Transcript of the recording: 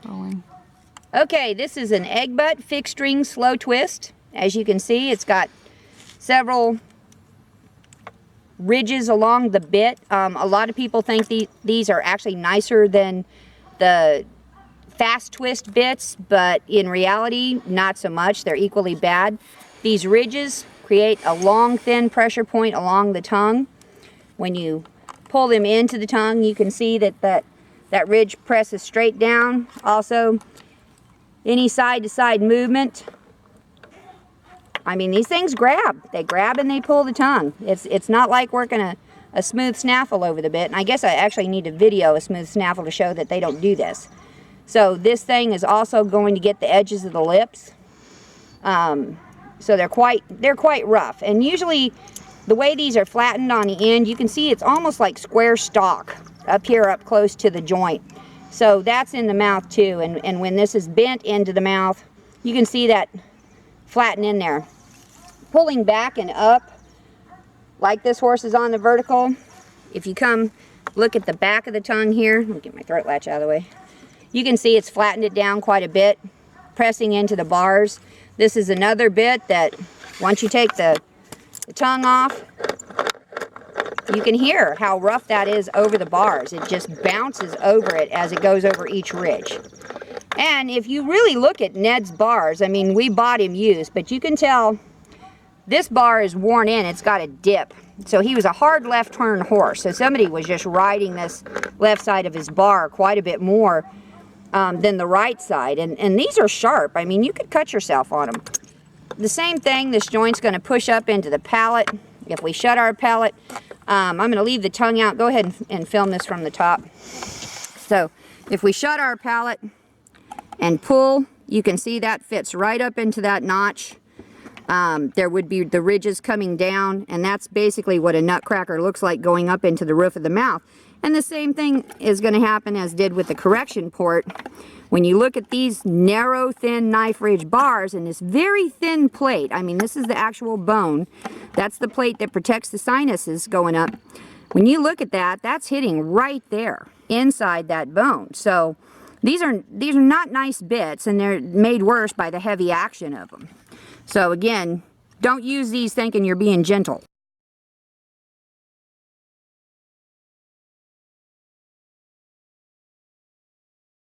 Going. Okay, this is an egg butt fixed ring slow twist. As you can see, it's got several ridges along the bit. A lot of people think these are actually nicer than the fast twist bits, but in reality, not so much. They're equally bad. These ridges create a long, thin pressure point along the tongue. When you pull them into the tongue, you can see that ridge presses straight down. Also, any side-to-side movement, I mean, these things grab. They grab and they pull the tongue. It's not like working a smooth snaffle over the bit. And I guess I actually need to video a smooth snaffle to show that they don't do this. So this thing is also going to get the edges of the lips. So they're quite rough. And usually the way these are flattened on the end, you can see it's almost like square stock up here up close to the joint. So that's in the mouth too. And when this is bent into the mouth, you can see that flatten in there. Pulling back and up, like this horse is on the vertical. If you come look at the back of the tongue here, let me get my throat latch out of the way. You can see it's flattened it down quite a bit, pressing into the bars. This is another bit that once you take the tongue off, you can hear how rough that is over the bars. It just bounces over it as it goes over each ridge. And if you really look at Ned's bars, I mean, we bought him used, but you can tell this bar is worn in. It's got a dip. So he was a hard left turn horse. So somebody was just riding this left side of his bar quite a bit more than the right side. And these are sharp. I mean, you could cut yourself on them. The same thing, this joint's going to push up into the palate. If we shut our palate, I'm going to leave the tongue out. Go ahead and film this from the top. So if we shut our palate and pull, you can see that fits right up into that notch. There would be the ridges coming down, and that's basically what a nutcracker looks like going up into the roof of the mouth. And the same thing is going to happen as did with the correction port. When you look at these narrow, thin knife ridge bars and this very thin plate, I mean, this is the actual bone. That's the plate that protects the sinuses going up. When you look at that, that's hitting right there inside that bone. So these are not nice bits, and they're made worse by the heavy action of them. So again, don't use these thinking you're being gentle.